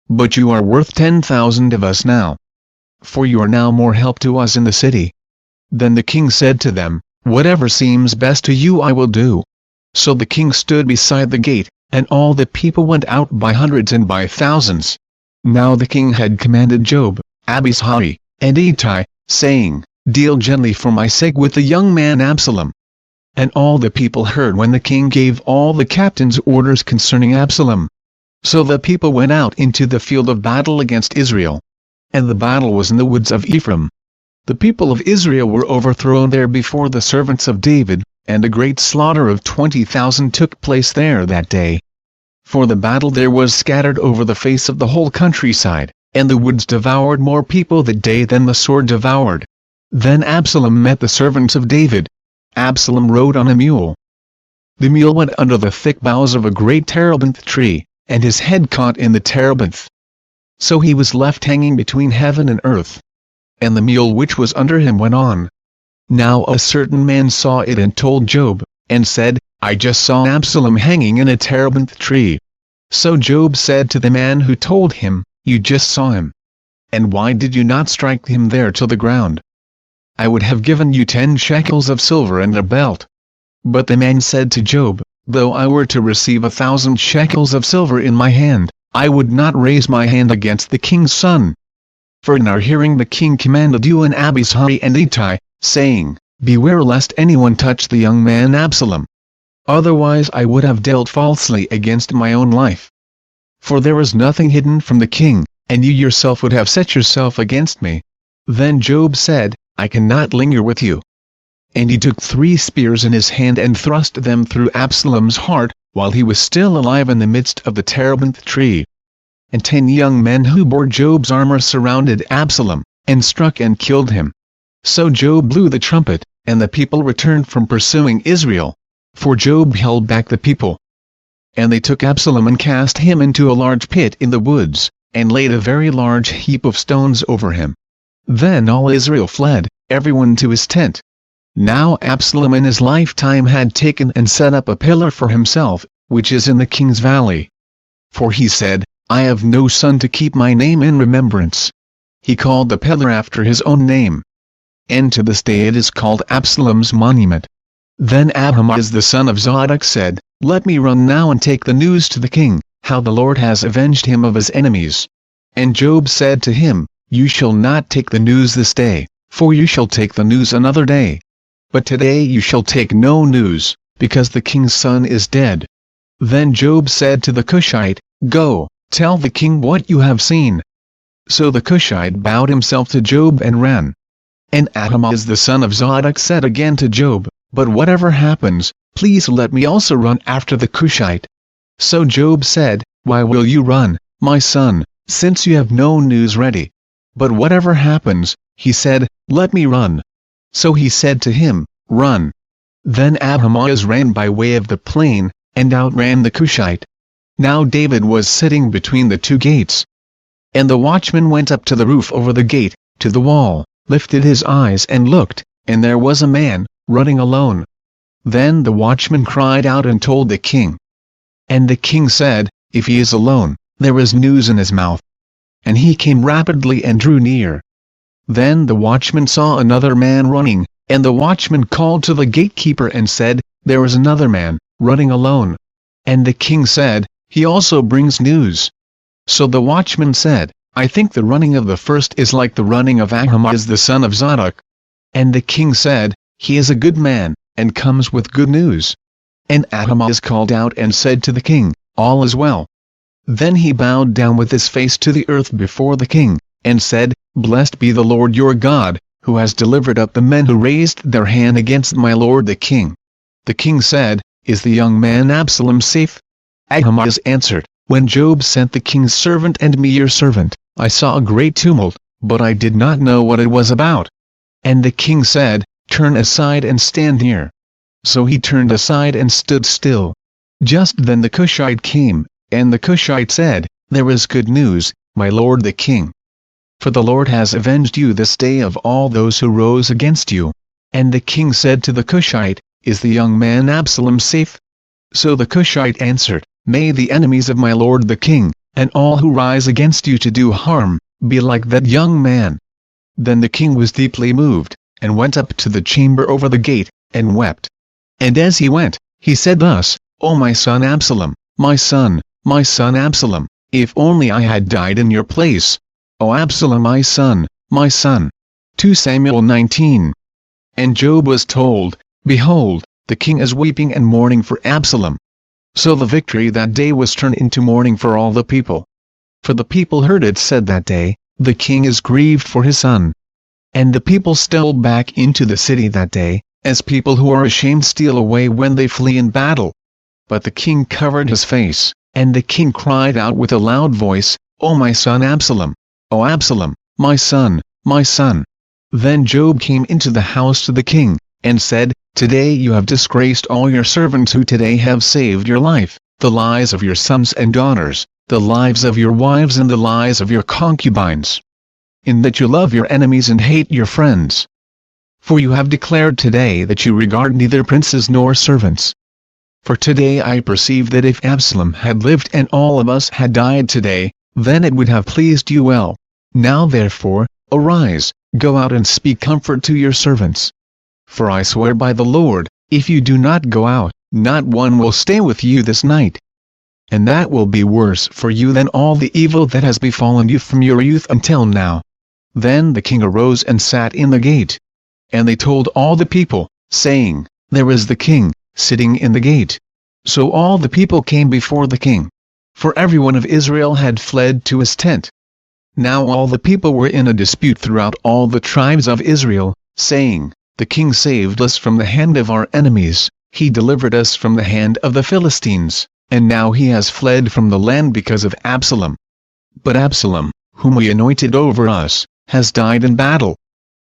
But you are worth 10,000 of us now. For you are now more help to us in the city." Then the king said to them, "Whatever seems best to you I will do." So the king stood beside the gate, and all the people went out by hundreds and by thousands. Now the king had commanded Joab, Abishai, and Ittai, saying, "Deal gently for my sake with the young man Absalom." And all the people heard when the king gave all the captains orders concerning Absalom. So the people went out into the field of battle against Israel. And the battle was in the woods of Ephraim. The people of Israel were overthrown there before the servants of David, and a great slaughter of 20,000 took place there that day. For the battle there was scattered over the face of the whole countryside, and the woods devoured more people that day than the sword devoured. Then Absalom met the servants of David. Absalom rode on a mule. The mule went under the thick boughs of a great terebinth tree, and his head caught in the terebinth. So he was left hanging between heaven and earth. And the mule which was under him went on. Now a certain man saw it and told Joab, and said, "I just saw Absalom hanging in a terebinth tree." So Joab said to the man who told him, "You just saw him. And why did you not strike him there to the ground? I would have given you 10 shekels of silver and a belt." But the man said to Joab, "Though I were to receive 1,000 shekels of silver in my hand, I would not raise my hand against the king's son. For in our hearing the king commanded you and Abishai and Ittai, saying, Beware lest anyone touch the young man Absalom. Otherwise I would have dealt falsely against my own life. For there is nothing hidden from the king, and you yourself would have set yourself against me." Then Joab said, "I cannot linger with you." And he took 3 spears in his hand and thrust them through Absalom's heart, while he was still alive in the midst of the terebinth tree. And 10 young men who bore Joab's armor surrounded Absalom, and struck and killed him. So Joab blew the trumpet, and the people returned from pursuing Israel, for Joab held back the people. And they took Absalom and cast him into a large pit in the woods, and laid a very large heap of stones over him. Then all Israel fled, everyone to his tent. Now Absalom in his lifetime had taken and set up a pillar for himself, which is in the king's valley. For he said, I have no son to keep my name in remembrance. He called the pillar after his own name. And to this day it is called Absalom's monument. Then Ahimaaz the son of Zadok said, Let me run now and take the news to the king, how the Lord has avenged him of his enemies. And Joab said to him, You shall not take the news this day, for you shall take the news another day. But today you shall take no news, because the king's son is dead." Then Job said to the Cushite, "Go, tell the king what you have seen." So the Cushite bowed himself to Job and ran. And Ahimaaz the son of Zadok said again to Job, "But whatever happens, please let me also run after the Cushite." So Job said, "Why will you run, my son, since you have no news ready?" "But whatever happens," he said, "let me run." So he said to him, "Run." Then Ahimaaz ran by way of the plain, and outran the Cushite. Now David was sitting between the two gates. And the watchman went up to the roof over the gate, to the wall, lifted his eyes and looked, and there was a man, running alone. Then the watchman cried out and told the king. And the king said, "If he is alone, there is news in his mouth." And he came rapidly and drew near. Then the watchman saw another man running, and the watchman called to the gatekeeper and said, "There is another man, running alone." And the king said, "He also brings news." So the watchman said, "I think the running of the first is like the running of Ahimaaz the son of Zadok." And the king said, "He is a good man, and comes with good news." And Ahimaaz called out and said to the king, "All is well." Then he bowed down with his face to the earth before the king, and said, "Blessed be the Lord your God, who has delivered up the men who raised their hand against my lord the king." The king said, "Is the young man Absalom safe?" Ahimaaz answered, "When Job sent the king's servant and me your servant, I saw a great tumult, but I did not know what it was about." And the king said, "Turn aside and stand near." So he turned aside and stood still. Just then the Cushite came, and the Cushite said, "There is good news, my lord the king. For the Lord has avenged you this day of all those who rose against you." And the king said to the Cushite, "Is the young man Absalom safe?" So the Cushite answered, "May the enemies of my lord the king, and all who rise against you to do harm, be like that young man." Then the king was deeply moved, and went up to the chamber over the gate, and wept. And as he went, he said thus, "O my son Absalom, my son Absalom, if only I had died in your place. O Absalom my son, my son." 2 Samuel 19. And Job was told, "Behold, the king is weeping and mourning for Absalom." So the victory that day was turned into mourning for all the people. For the people heard it said that day, "The king is grieved for his son." And the people stole back into the city that day, as people who are ashamed steal away when they flee in battle. But the king covered his face, and the king cried out with a loud voice, "O my son Absalom! O Absalom, my son, my son!" Then Job came into the house to the king, and said, "Today you have disgraced all your servants who today have saved your life, the lives of your sons and daughters, the lives of your wives and the lives of your concubines, in that you love your enemies and hate your friends. For you have declared today that you regard neither princes nor servants. For today I perceive that if Absalom had lived and all of us had died today, then it would have pleased you well. Now therefore, arise, go out and speak comfort to your servants. For I swear by the Lord, if you do not go out, not one will stay with you this night. And that will be worse for you than all the evil that has befallen you from your youth until now." Then the king arose and sat in the gate. And they told all the people, saying, "There is the king, sitting in the gate." So all the people came before the king. For everyone of Israel had fled to his tent. Now all the people were in a dispute throughout all the tribes of Israel, saying, "The king saved us from the hand of our enemies, he delivered us from the hand of the Philistines, and now he has fled from the land because of Absalom. But Absalom, whom we anointed over us, has died in battle.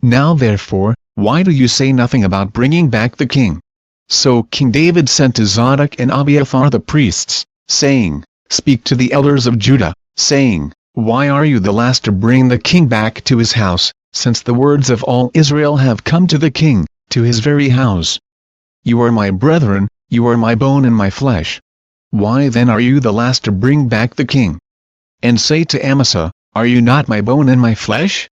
Now therefore, why do you say nothing about bringing back the king?" So King David sent to Zadok and Abiathar the priests, saying, "Speak to the elders of Judah, saying, Why are you the last to bring the king back to his house, since the words of all Israel have come to the king, to his very house? You are my brethren, you are my bone and my flesh. Why then are you the last to bring back the king? And say to Amasa, Are you not my bone and my flesh?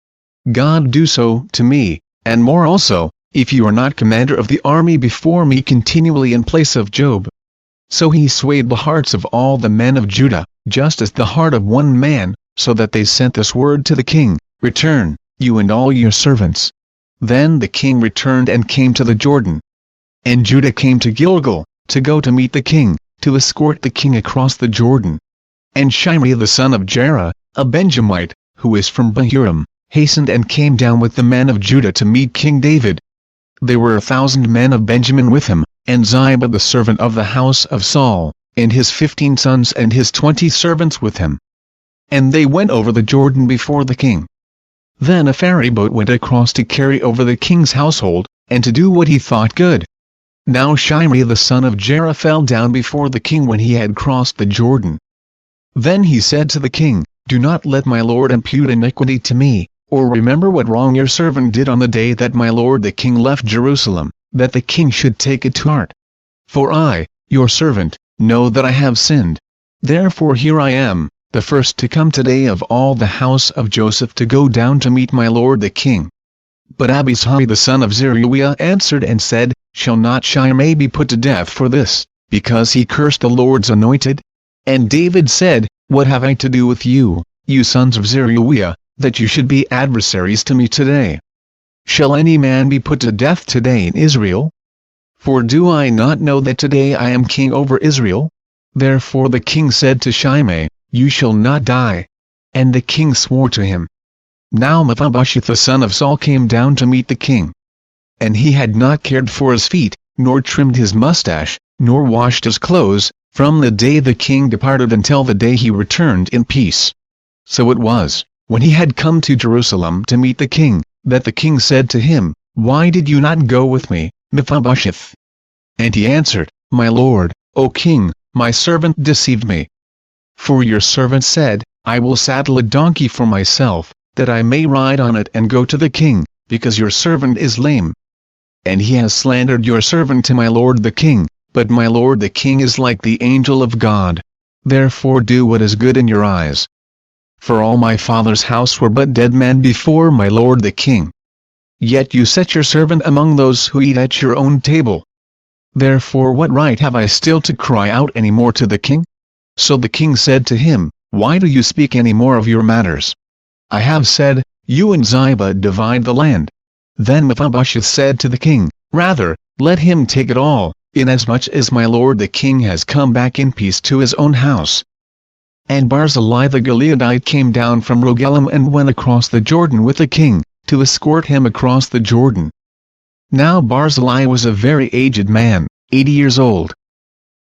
God do so to me, and more also, if you are not commander of the army before me continually in place of Job." So he swayed the hearts of all the men of Judah, just as the heart of one man, so that they sent this word to the king, "Return, you and all your servants." Then the king returned and came to the Jordan. And Judah came to Gilgal, to go to meet the king, to escort the king across the Jordan. And Shimei the son of Jerah, a Benjamite, who is from Bahurim, hastened and came down with the men of Judah to meet King David. There were 1,000 men of Benjamin with him, and Ziba the servant of the house of Saul, and his 15 sons and his 20 servants with him. And they went over the Jordan before the king. Then a ferryboat went across to carry over the king's household, and to do what he thought good. Now Shimei the son of Jerah fell down before the king when he had crossed the Jordan. Then he said to the king, "Do not let my lord impute iniquity to me, or remember what wrong your servant did on the day that my lord the king left Jerusalem, that the king should take it to heart. For I, your servant, know that I have sinned. Therefore here I am, the first to come today of all the house of Joseph to go down to meet my lord the king." But Abishai the son of Zeruiah answered and said, "Shall not Shimei be put to death for this, because he cursed the Lord's anointed?" And David said, "What have I to do with you, you sons of Zeruiah, that you should be adversaries to me today? Shall any man be put to death today in Israel? For do I not know that today I am king over Israel?" Therefore the king said to Shimei, "You shall not die." And the king swore to him. Now Mephibosheth the son of Saul came down to meet the king. And he had not cared for his feet, nor trimmed his mustache, nor washed his clothes, from the day the king departed until the day he returned in peace. So it was, when he had come to Jerusalem to meet the king, that the king said to him, "Why did you not go with me, Mephibosheth?" And he answered, "My lord, O king, my servant deceived me. For your servant said, I will saddle a donkey for myself, that I may ride on it and go to the king, because your servant is lame. And he has slandered your servant to my lord the king, but my lord the king is like the angel of God. Therefore do what is good in your eyes. For all my father's house were but dead men before my lord the king. Yet you set your servant among those who eat at your own table. Therefore what right have I still to cry out any more to the king?" So the king said to him, "Why do you speak any more of your matters? I have said, you and Ziba divide the land." Then Mephibosheth said to the king, "Rather, let him take it all, inasmuch as my lord the king has come back in peace to his own house." And Barzillai the Gileadite came down from Rogelim and went across the Jordan with the king, to escort him across the Jordan. Now Barzillai was a very aged man, 80 years old.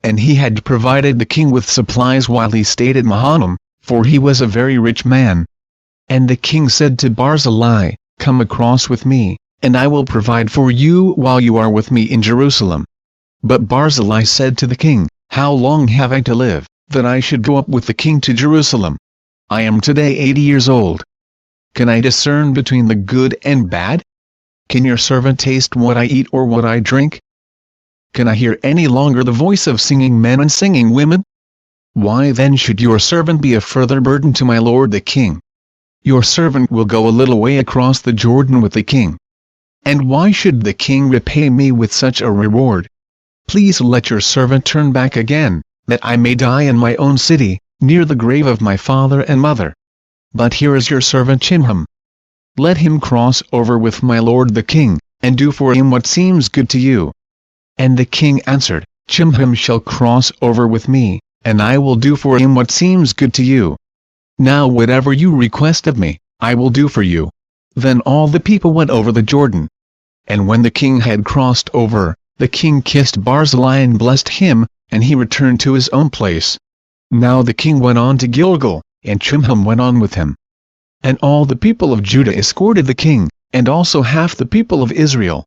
And he had provided the king with supplies while he stayed at Mahanaim, for he was a very rich man. And the king said to Barzillai, "Come across with me, and I will provide for you while you are with me in Jerusalem." But Barzillai said to the king, "How long have I to live, that I should go up with the king to Jerusalem? I am today 80 years old. Can I discern between the good and bad? Can your servant taste what I eat or what I drink? Can I hear any longer the voice of singing men and singing women? Why then should your servant be a further burden to my lord the king? Your servant will go a little way across the Jordan with the king. And why should the king repay me with such a reward? Please let your servant turn back again, that I may die in my own city, near the grave of my father and mother. But here is your servant Chimham. Let him cross over with my lord the king, and do for him what seems good to you." And the king answered, "Chimham shall cross over with me, and I will do for him what seems good to you. Now whatever you request of me, I will do for you." Then all the people went over the Jordan. And when the king had crossed over, the king kissed Barzillai and blessed him, and he returned to his own place. Now the king went on to Gilgal, and Chimham went on with him. And all the people of Judah escorted the king, and also half the people of Israel.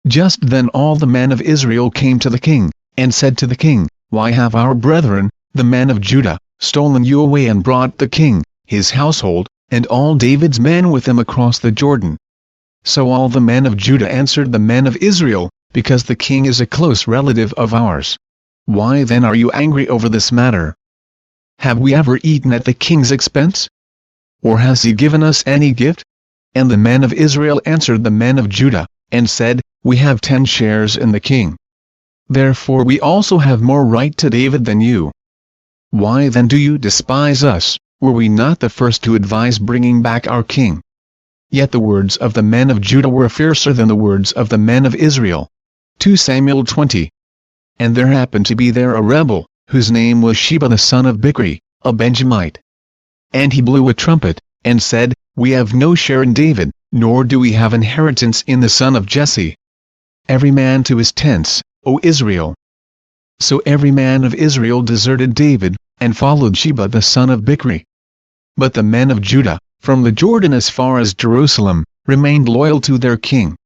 Just then all the men of Israel came to the king, and said to the king, "Why have our brethren, the men of Judah, stolen you away and brought the king, his household, and all David's men with him across the Jordan?" So all the men of Judah answered the men of Israel, "Because the king is a close relative of ours. Why then are you angry over this matter? Have we ever eaten at the king's expense? Or has he given us any gift?" And the men of Israel answered the men of Judah, and said, "We have 10 shares in the king. Therefore we also have more right to David than you. Why then do you despise us? Were we not the first to advise bringing back our king?" Yet the words of the men of Judah were fiercer than the words of the men of Israel. 2 Samuel 20. and there happened to be there a rebel, whose name was Sheba the son of Bichri, a Benjamite. And he blew a trumpet, and said, We have no share in David, nor do we have inheritance in the son of Jesse. Every man to his tents, O Israel. So every man of Israel deserted David, and followed Sheba the son of Bichri. But the men of Judah, from the Jordan as far as Jerusalem, remained loyal to their king.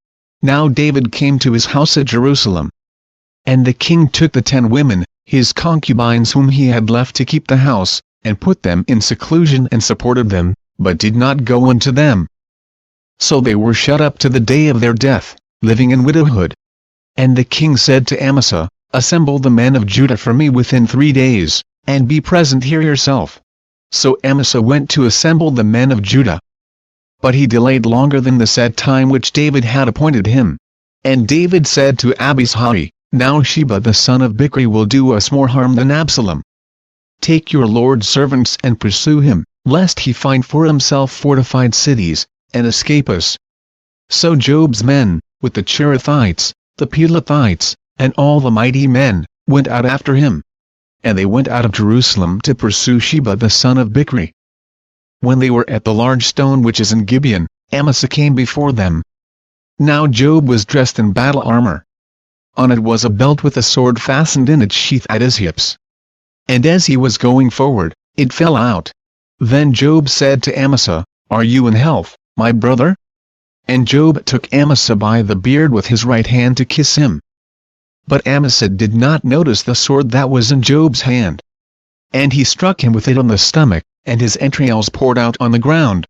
Now David came to his house at Jerusalem. And the king took the 10 women, his concubines whom he had left to keep the house, and put them in seclusion and supported them, but did not go unto them. So they were shut up to the day of their death, living in widowhood. And the king said to Amasa, Assemble the men of Judah for me within 3 days, and be present here yourself. So Amasa went to assemble the men of Judah. But he delayed longer than the set time which David had appointed him. And David said to Abishai, Now Sheba the son of Bichri will do us more harm than Absalom. Take your Lord's servants and pursue him, lest he find for himself fortified cities, and escape us. So Job's men, with the Cherethites, the Pelethites, and all the mighty men, went out after him. And they went out of Jerusalem to pursue Sheba the son of Bichri. When they were at the large stone which is in Gibeon, Amasa came before them. Now Job was dressed in battle armor. On it was a belt with a sword fastened in its sheath at his hips. And as he was going forward, it fell out. Then Job said to Amasa, Are you in health, my brother? And Job took Amasa by the beard with his right hand to kiss him. But Amasa did not notice the sword that was in Job's hand. And he struck him with it on the stomach, and his entrails poured out on the ground.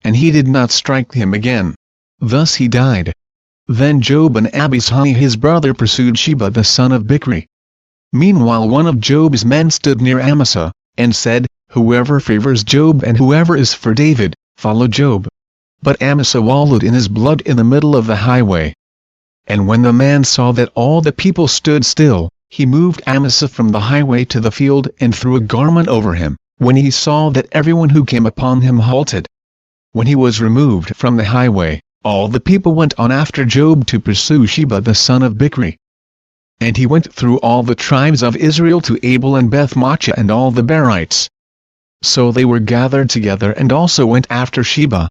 And he did not strike him again. Thus he died. Then Job and Abishai his brother pursued Sheba the son of Bichri. Meanwhile one of Job's men stood near Amasa, and said, Whoever favors Job and whoever is for David, follow Job. But Amasa wallowed in his blood in the middle of the highway. And when the man saw that all the people stood still, he moved Amasa from the highway to the field and threw a garment over him, when he saw that everyone who came upon him halted. When he was removed from the highway, all the people went on after Job to pursue Sheba the son of Bichri. And he went through all the tribes of Israel to Abel and Beth-Maachah and all the Berites. So they were gathered together and also went after Sheba.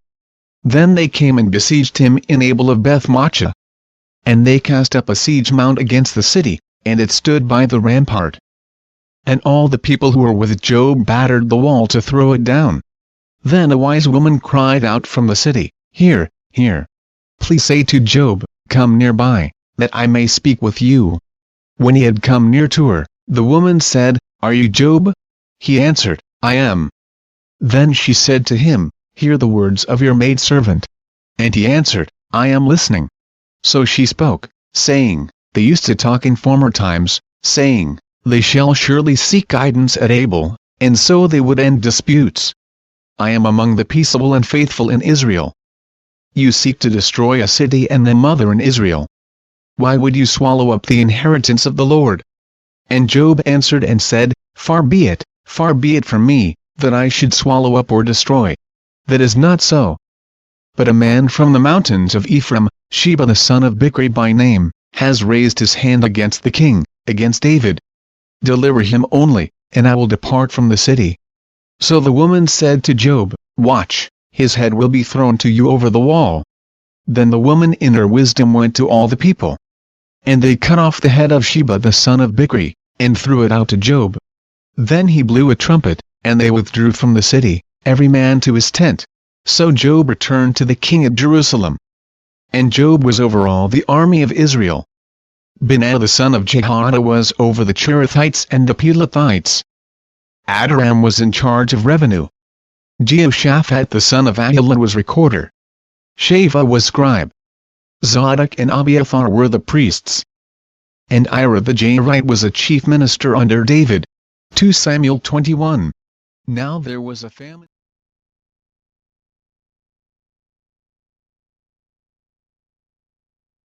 Then they came and besieged him in Abel of Beth-Maachah. And they cast up a siege mount against the city, and it stood by the rampart. And all the people who were with Job battered the wall to throw it down. Then a wise woman cried out from the city, Here, here. Please say to Job, Come nearby, that I may speak with you. When he had come near to her, the woman said, Are you Job? He answered, I am. Then she said to him, Hear the words of your maidservant. And he answered, I am listening. So she spoke, saying, They used to talk in former times, saying, They shall surely seek guidance at Abel, and so they would end disputes. I am among the peaceable and faithful in Israel. You seek to destroy a city and the mother in Israel. Why would you swallow up the inheritance of the Lord? And Job answered and said, far be it from me, that I should swallow up or destroy. That is not so. But a man from the mountains of Ephraim, Sheba the son of Bichri by name, has raised his hand against the king, against David. Deliver him only, and I will depart from the city. So the woman said to Job, Watch, his head will be thrown to you over the wall. Then the woman in her wisdom went to all the people. And they cut off the head of Sheba the son of Bichri, and threw it out to Job. Then he blew a trumpet, and they withdrew from the city, every man to his tent. So Job returned to the king at Jerusalem. And Job was over all the army of Israel. Benaiah the son of Jehoiada was over the Cherethites and the Pelethites. Adoram was in charge of revenue. Jehoshaphat the son of Ahilud was recorder. Sheba was scribe. Zadok and Abiathar were the priests. And Ira the Jairite was a chief minister under David. 2 Samuel 21. Now there was a famine.